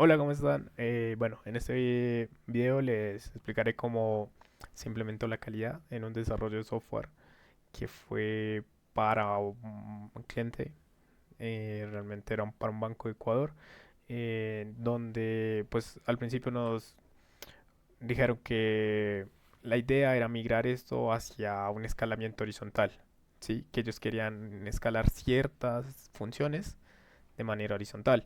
Hola, ¿cómo están? Bueno, en este video les explicaré cómo se implementó la calidad en un desarrollo de software que fue para un cliente, realmente era para un banco de Ecuador, donde pues al principio nos dijeron que la idea era migrar esto hacia un escalamiento horizontal, ¿sí? Que ellos querían escalar ciertas funciones de manera horizontal.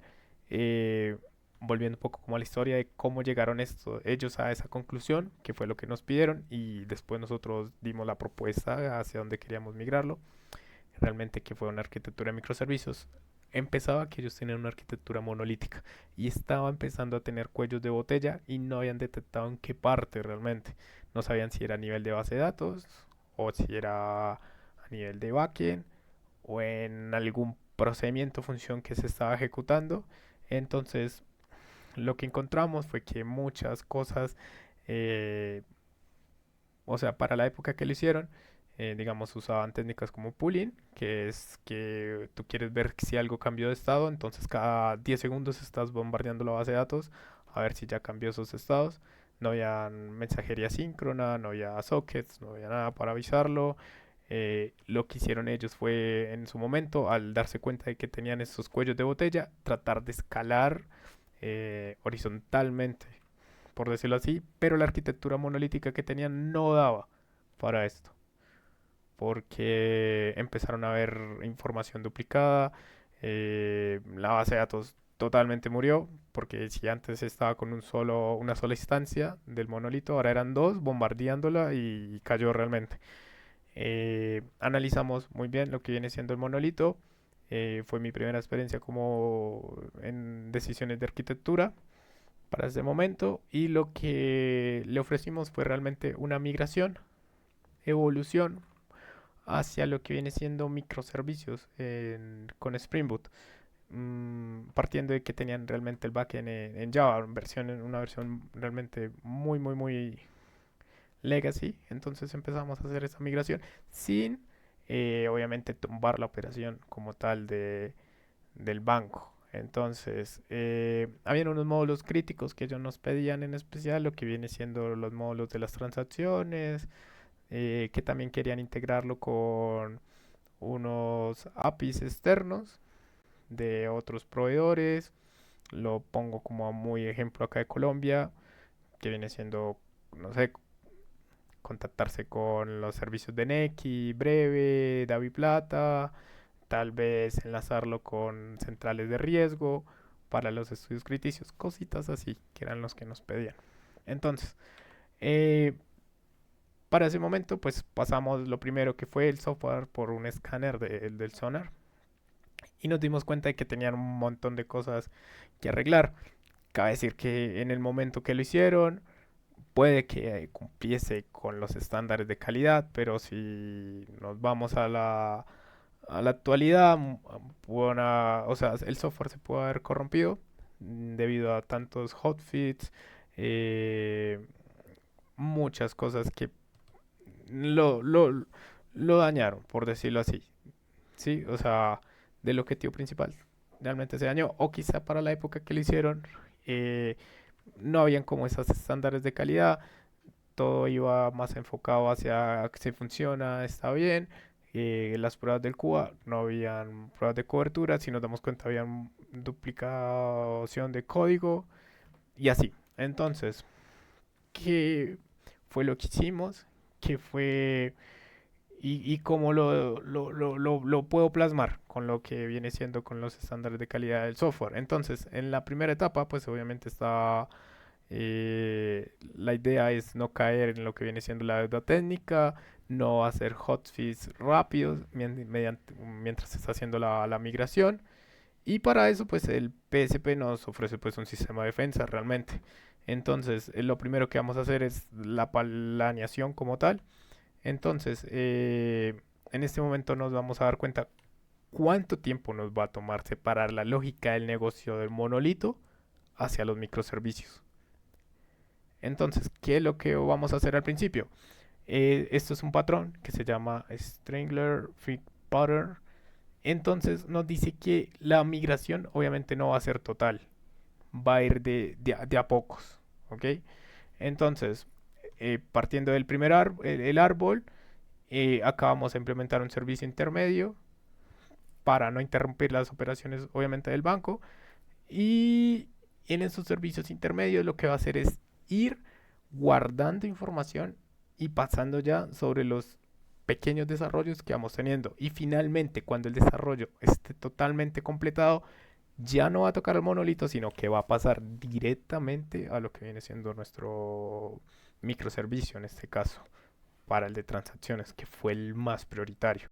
Eh, Volviendo un poco como a la historia de cómo llegaron ellos a esa conclusión, que fue lo que nos pidieron, y después nosotros dimos la propuesta hacia dónde queríamos migrarlo, realmente que fue una arquitectura de microservicios. Empezaba que ellos tenían una arquitectura monolítica y estaba empezando a tener cuellos de botella y no habían detectado en qué parte realmente. No sabían si era a nivel de base de datos o si era a nivel de backend o en algún procedimiento o función que se estaba ejecutando. Entonces, lo que encontramos fue que muchas cosas, eh, o sea, para la época que lo hicieron, digamos, usaban técnicas como pooling, que es que tú quieres ver si algo cambió de estado, entonces cada 10 segundos estás bombardeando la base de datos a ver si ya cambió esos estados. No había mensajería síncrona, no había sockets, no había nada para avisarlo. Lo que hicieron ellos fue en su momento, al darse cuenta de que tenían estos cuellos de botella, tratar de escalar horizontalmente, por decirlo así, pero la arquitectura monolítica que tenían no daba para esto, porque empezaron a ver información duplicada, la base de datos totalmente murió, porque si antes estaba con una sola instancia del monolito, ahora eran dos bombardeándola y cayó realmente. Analizamos muy bien lo que viene siendo el monolito. Fue mi primera experiencia como en decisiones de arquitectura para ese momento y lo que le ofrecimos fue realmente una migración, evolución hacia lo que viene siendo microservicios con Spring Boot, partiendo de que tenían realmente el backend en Java, una versión realmente muy legacy. Entonces empezamos a hacer esa migración sin obviamente tumbar la operación como tal del banco. Entonces, habían unos módulos críticos que ellos nos pedían, en especial lo que viene siendo los módulos de las transacciones, que también querían integrarlo con unos APIs externos de otros proveedores. Lo pongo como a muy ejemplo acá de Colombia, que viene siendo, no sé, contactarse con los servicios de Nequi, Breve, DaviPlata, tal vez enlazarlo con centrales de riesgo para los estudios criticios, cositas así, que eran los que nos pedían. Entonces, eh, para ese momento, pues pasamos lo primero que fue el software por un escáner del sonar y nos dimos cuenta de que tenían un montón de cosas que arreglar. Cabe decir que en el momento que lo hicieron, puede que cumpliese con los estándares de calidad, pero si nos vamos a la actualidad, o sea, el software se puede haber corrompido debido a tantos hotfits, eh, muchas cosas que lo, lo, lo dañaron, por decirlo así. Sí, o sea, del objetivo principal realmente se dañó, o quizá para la época que lo hicieron, eh, no habían como esos estándares de calidad, todo iba más enfocado hacia que si funciona, está bien. Las pruebas del QA no habían pruebas de cobertura, si nos damos cuenta habían duplicación de código y así. Entonces, ¿qué fue lo que hicimos? ¿Qué fue y cómo lo puedo plasmar con lo que viene siendo con los estándares de calidad del software? Entonces, en la primera etapa, pues obviamente está la idea es no caer en lo que viene siendo la deuda técnica, no hacer hotfix rápidos mientras se está haciendo la migración. Y para eso, pues el PSP nos ofrece pues un sistema de defensa realmente. Entonces, lo primero que vamos a hacer es la planeación como tal. Entonces, en este momento nos vamos a dar cuenta cuánto tiempo nos va a tomar separar la lógica del negocio del monolito hacia los microservicios. Entonces, ¿qué es lo que vamos a hacer al principio? Esto es un patrón que se llama Strangler Fig Pattern. Entonces nos dice que la migración obviamente no va a ser total, va a ir de a pocos, ¿ok? Entonces, partiendo del primer el árbol, acá vamos a implementar un servicio intermedio para no interrumpir las operaciones, obviamente, del banco. Y en esos servicios intermedios lo que va a hacer es ir guardando información y pasando ya sobre los pequeños desarrollos que vamos teniendo. Y finalmente, cuando el desarrollo esté totalmente completado, ya no va a tocar el monolito, sino que va a pasar directamente a lo que viene siendo nuestro microservicio en este caso, para el de transacciones, que fue el más prioritario.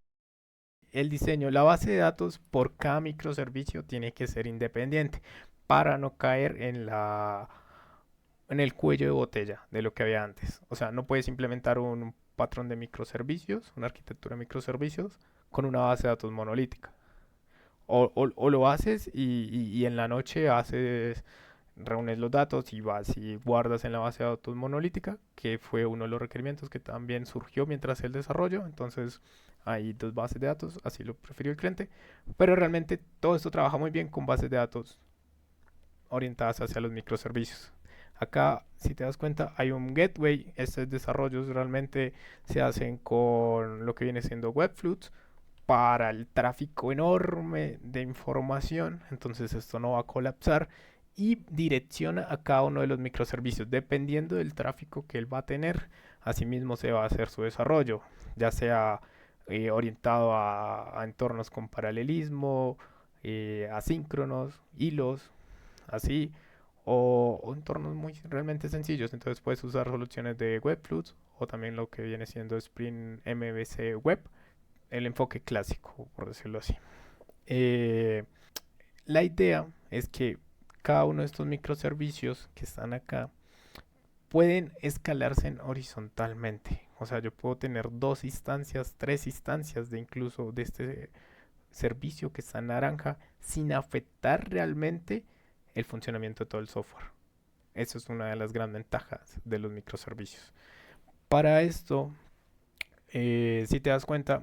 El diseño, la base de datos por cada microservicio tiene que ser independiente para no caer en el cuello de botella de lo que había antes. O sea, no puedes implementar un patrón de microservicios, una arquitectura de microservicios con una base de datos monolítica. O lo haces y en la noche haces, reúnes los datos y vas y guardas en la base de datos monolítica, que fue uno de los requerimientos que también surgió mientras el desarrollo. Entonces hay dos bases de datos, así lo prefirió el cliente. Pero realmente todo esto trabaja muy bien con bases de datos orientadas hacia los microservicios. Acá, si te das cuenta, hay un gateway. Estos desarrollos realmente se hacen con lo que viene siendo Webflux para el tráfico enorme de información. Entonces esto no va a colapsar y direcciona a cada uno de los microservicios dependiendo del tráfico que él va a tener. Asimismo se va a hacer su desarrollo, ya sea orientado a entornos con paralelismo, asíncronos, hilos, así, o entornos muy realmente sencillos. Entonces puedes usar soluciones de Webflux o también lo que viene siendo Spring MVC Web, el enfoque clásico, por decirlo así. Eh, la idea es que cada uno de estos microservicios que están acá pueden escalarse horizontalmente. O sea, yo puedo tener dos instancias, tres instancias de incluso de este servicio que está en naranja sin afectar realmente el funcionamiento de todo el software. Eso es una de las grandes ventajas de los microservicios. Para esto, si te das cuenta,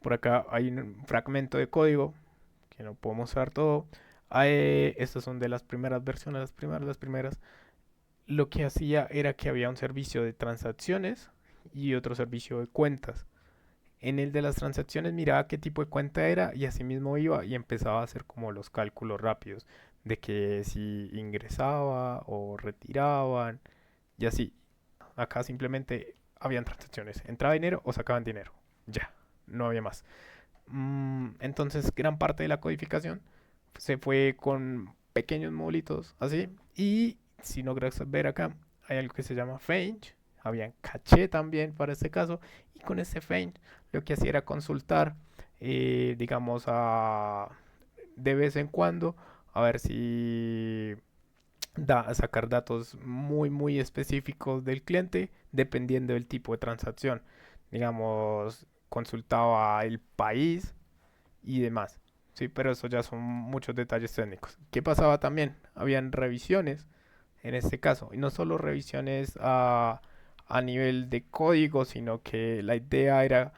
por acá hay un fragmento de código que no puedo mostrar todo. Estas son de las primeras versiones, las primeras. Lo que hacía era que había un servicio de transacciones y otro servicio de cuentas. En el de las transacciones miraba qué tipo de cuenta era y así mismo iba y empezaba a hacer como los cálculos rápidos de que si ingresaba o retiraban y así. Acá simplemente habían transacciones. Entraba dinero o sacaban dinero. Ya, no había más. Entonces gran parte de la codificación se fue con pequeños modulitos así. Y si no logras ver acá, hay algo que se llama Fetch. Había caché también para este caso. Y con este Fetch lo que hacía era consultar, digamos, de vez en cuando, a ver si sacar datos muy específicos del cliente dependiendo del tipo de transacción. Digamos, consultaba el país y demás. Sí, pero eso ya son muchos detalles técnicos. ¿Qué pasaba también? Habían revisiones en este caso, y no solo revisiones a nivel de código, sino que la idea era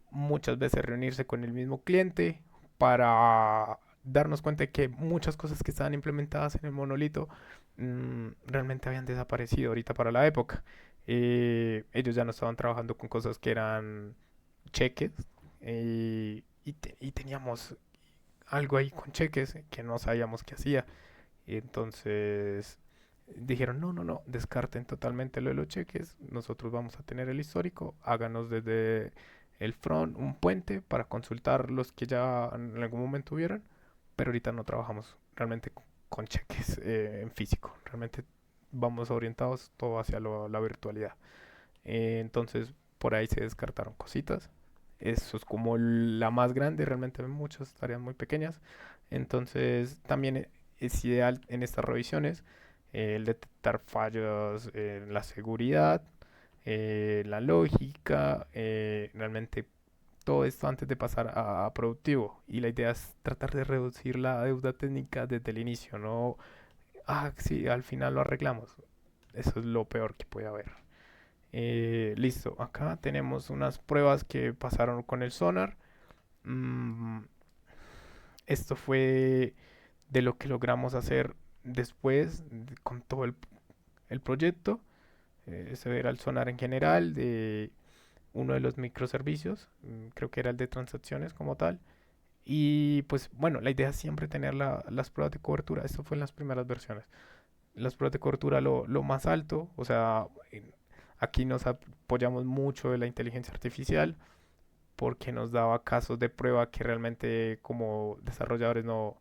muchas veces reunirse con el mismo cliente para darnos cuenta de que muchas cosas que estaban implementadas en el monolito realmente habían desaparecido ahorita para la época. Ellos ya no estaban trabajando con cosas que eran cheques, y teníamos algo ahí con cheques que no sabíamos qué hacía. Y entonces dijeron, no, descarten totalmente lo de los cheques, nosotros vamos a tener el histórico, háganos desde el front un puente para consultar los que ya en algún momento hubieran, pero ahorita no trabajamos realmente con cheques en físico, realmente vamos orientados todo hacia la virtualidad. Entonces por ahí se descartaron cositas. Eso es como la más grande, realmente hay muchas tareas muy pequeñas. Entonces también es ideal en estas revisiones el detectar fallos en la seguridad, la lógica, realmente todo esto antes de pasar a productivo. Y la idea es tratar de reducir la deuda técnica desde el inicio, no, sí, al final lo arreglamos. Eso es lo peor que puede haber. Listo, acá tenemos unas pruebas que pasaron con el sonar. Mm, Esto fue de lo que logramos hacer después, con todo el proyecto, ese era el Sonar en general, de uno de los microservicios, creo que era el de transacciones como tal. Y pues bueno, la idea es siempre tener las pruebas de cobertura. Esto fue en las primeras versiones. Las pruebas de cobertura lo más alto, o sea, aquí nos apoyamos mucho de la inteligencia artificial porque nos daba casos de prueba que realmente como desarrolladores no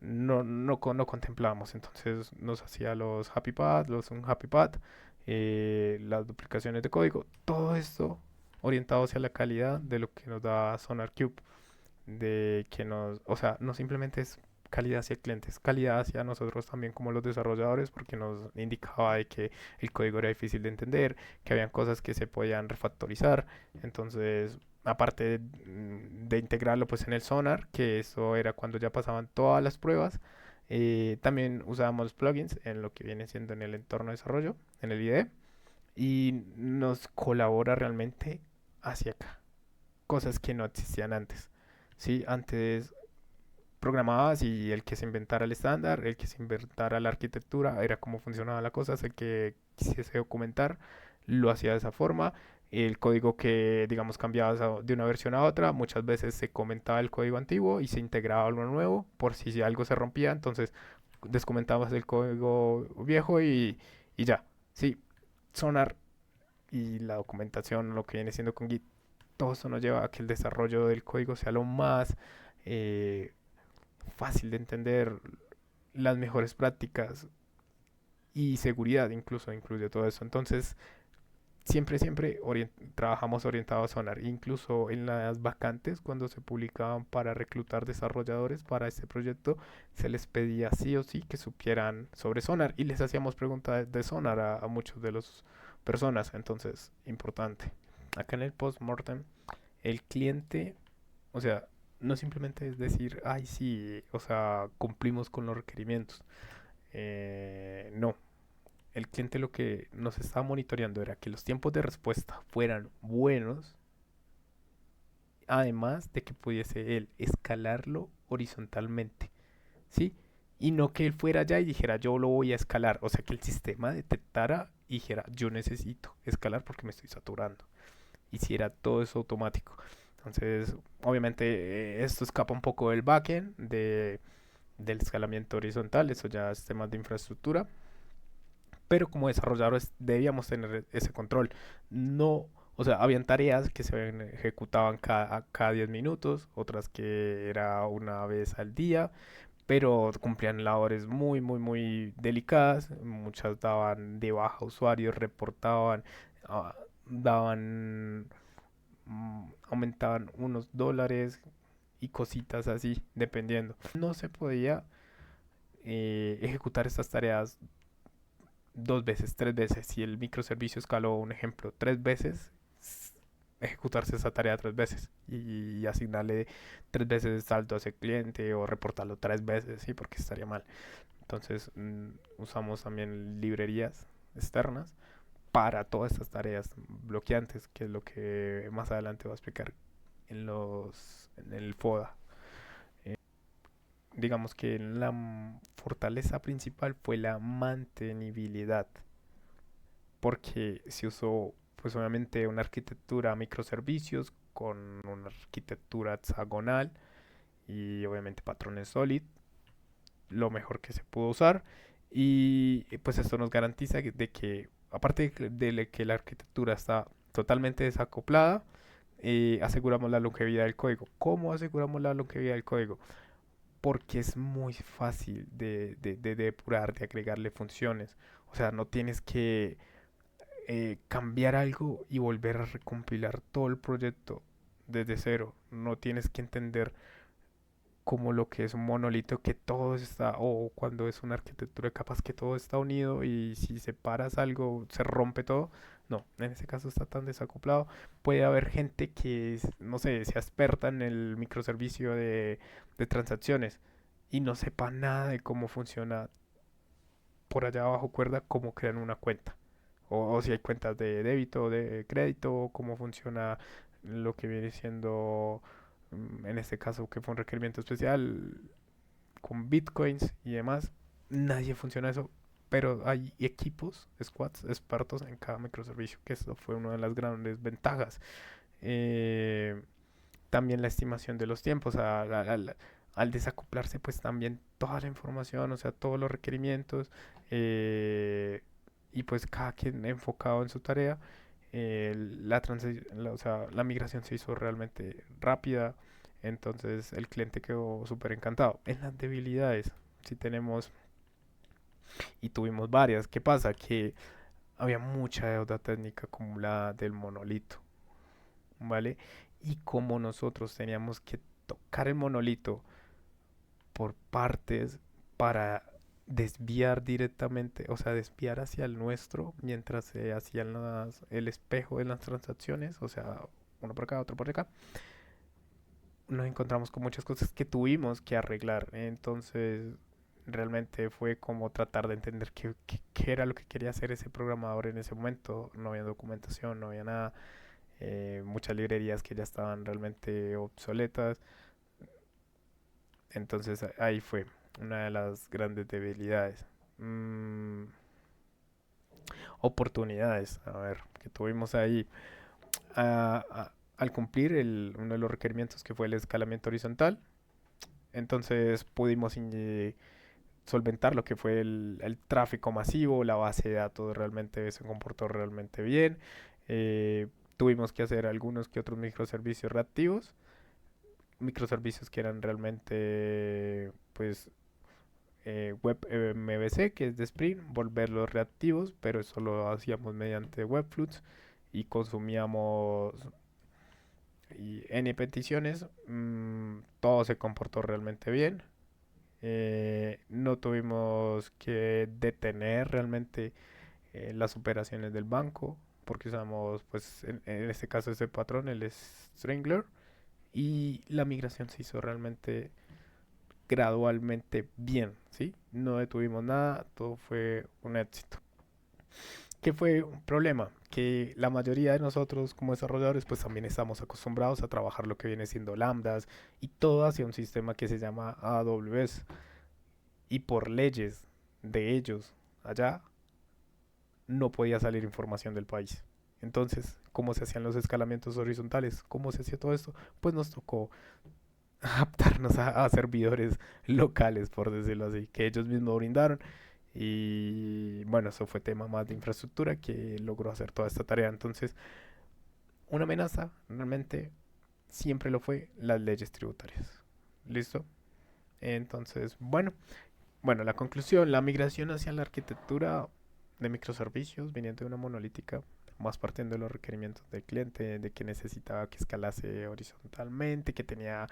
contemplábamos. Entonces nos hacía los happy path, los un happy path, las duplicaciones de código, todo esto orientado hacia la calidad de lo que nos da SonarQube, de que nos, o sea, no simplemente es calidad hacia clientes, calidad hacia nosotros también como los desarrolladores, porque nos indicaba de que el código era difícil de entender, que habían cosas que se podían refactorizar. Entonces, aparte de integrarlo pues en el Sonar, que eso era cuando ya pasaban todas las pruebas, también usábamos plugins en lo que viene siendo en el entorno de desarrollo, en el IDE, y nos colabora realmente hacia acá, cosas que no existían antes. Sí, antes programabas y el que se inventara el estándar, el que se inventara la arquitectura, era cómo funcionaba la cosa, el que quisiese documentar, lo hacía de esa forma. El código que, digamos, cambiabas de una versión a otra, muchas veces se comentaba el código antiguo y se integraba algo nuevo, por si algo se rompía, entonces descomentabas el código viejo y ya. Sí, Sonar y la documentación, lo que viene siendo con Git, todo eso nos lleva a que el desarrollo del código sea lo más eh, fácil de entender, las mejores prácticas y seguridad incluso incluye todo eso. Entonces, siempre trabajamos orientado a Sonar. Incluso en las vacantes, cuando se publicaban para reclutar desarrolladores para este proyecto, se les pedía sí o sí que supieran sobre Sonar y les hacíamos preguntas de Sonar a muchos de las personas. Entonces, importante. Acá en el postmortem, el cliente, o sea, no simplemente es decir, ay, sí, o sea, cumplimos con los requerimientos. No, el cliente lo que nos estaba monitoreando era que los tiempos de respuesta fueran buenos, además de que pudiese él escalarlo horizontalmente, ¿sí? Y no que él fuera allá y dijera, yo lo voy a escalar, o sea, que el sistema detectara y dijera, yo necesito escalar porque me estoy saturando. Hiciera todo eso automático. Entonces, obviamente, esto escapa un poco del backend, del escalamiento horizontal, eso ya es temas de infraestructura, pero como desarrolladores debíamos tener ese control. No, o sea, habían tareas que se ejecutaban cada 10 minutos, otras que era una vez al día, pero cumplían labores muy delicadas. Muchas daban de baja a usuarios, reportaban, daban, aumentaban unos dólares y cositas así, dependiendo. No se podía ejecutar estas tareas dos veces, tres veces. Si el microservicio escaló, un ejemplo, tres veces, ejecutarse esa tarea tres veces y asignarle tres veces el saldo a ese cliente o reportarlo tres veces, sí, porque estaría mal. Entonces usamos también librerías externas para todas estas tareas bloqueantes, que es lo que más adelante voy a explicar en el FODA. Digamos que la fortaleza principal fue la mantenibilidad, porque se usó pues obviamente una arquitectura a microservicios con una arquitectura hexagonal y obviamente patrones solid, lo mejor que se pudo usar, y pues esto nos garantiza de que aparte de que la arquitectura está totalmente desacoplada, aseguramos la longevidad del código. ¿Cómo aseguramos la longevidad del código? Porque es muy fácil de depurar, de agregarle funciones. O sea, no tienes que cambiar algo y volver a recompilar todo el proyecto desde cero. No tienes que entender como lo que es un monolito que todo está, o cuando es una arquitectura capaz que todo está unido y si separas algo se rompe todo. No, en ese caso está tan desacoplado. Puede haber gente que, no sé, sea experta en el microservicio de transacciones y no sepa nada de cómo funciona por allá abajo cuerda, cómo crean una cuenta. O si hay cuentas de débito o de crédito, cómo funciona lo que viene siendo, en este caso que fue un requerimiento especial, con bitcoins y demás. nadie funciona eso, pero hay equipos, squads, expertos en cada microservicio, que eso fue una de las grandes ventajas. Eh, También la estimación de los tiempos, al desacoplarse pues también toda la información, o sea, todos los requerimientos, eh, y pues cada quien enfocado en su tarea, o sea, la migración se hizo realmente rápida, entonces el cliente quedó súper encantado. En las debilidades, si tenemos, y tuvimos varias, ¿qué pasa? Que había mucha deuda técnica acumulada del monolito, ¿vale? Y como nosotros teníamos que tocar el monolito por partes para desviar directamente, o sea, desviar hacia el nuestro mientras se hacían el espejo de las transacciones, o sea, uno por acá, otro por acá, nos encontramos con muchas cosas que tuvimos que arreglar. Entonces, realmente fue como tratar de entender qué era lo que quería hacer ese programador en ese momento. No había documentación, no había nada. Muchas librerías que ya estaban realmente obsoletas. Entonces ahí fue una de las grandes debilidades. Mm, Oportunidades, a ver, que tuvimos ahí. Al cumplir uno de los requerimientos que fue el escalamiento horizontal, entonces pudimos solventar lo que fue el tráfico masivo, la base de datos realmente se comportó realmente bien. Tuvimos que hacer algunos que otros microservicios reactivos, microservicios que eran realmente pues web MVC, que es de Spring, volverlos reactivos, pero eso lo hacíamos mediante Webflux y consumíamos N peticiones. Todo se comportó realmente bien. No tuvimos que detener realmente las operaciones del banco, porque usamos, pues, en este caso ese patrón, el Strangler, y la migración se hizo realmente gradualmente bien, ¿sí? No detuvimos nada, todo fue un éxito. ¿Qué fue un problema? Que la mayoría de nosotros como desarrolladores pues también estamos acostumbrados a trabajar lo que viene siendo lambdas y todo hacia un sistema que se llama AWS y por leyes de ellos allá no podía salir información del país. Entonces, ¿cómo se hacían los escalamientos horizontales? ¿Cómo se hacía todo esto? Pues nos tocó adaptarnos a servidores locales, por decirlo así, que ellos mismos brindaron. Y bueno, eso fue tema más de infraestructura que logró hacer toda esta tarea. Entonces, una amenaza realmente siempre lo fue las leyes tributarias. ¿Listo? Entonces, bueno, la conclusión, la migración hacia la arquitectura de microservicios viniendo de una monolítica, más partiendo de los requerimientos del cliente, de que necesitaba que escalase horizontalmente, que tenía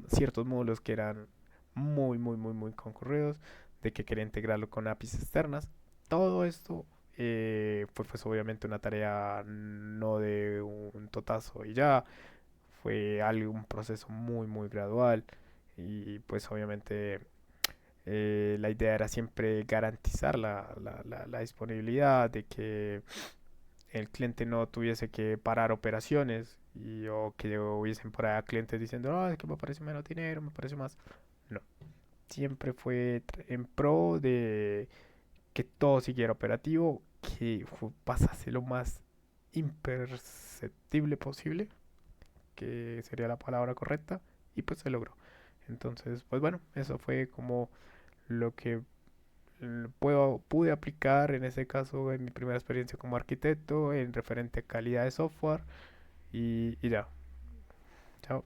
ciertos módulos que eran muy concurridos, de que quería integrarlo con APIs externas. Todo esto fue pues obviamente una tarea no de un totazo y ya, fue algo, un proceso muy gradual y pues obviamente la idea era siempre garantizar la disponibilidad de que el cliente no tuviese que parar operaciones o que hubiesen por ahí clientes diciendo, no, es que me parece menos dinero, me parece más. No, siempre fue en pro de que todo siguiera operativo, que pasase lo más imperceptible posible, que sería la palabra correcta, y pues se logró. Entonces, pues bueno, eso fue como lo que pude aplicar en ese caso en mi primera experiencia como arquitecto en referente a calidad de software y ya. Chao.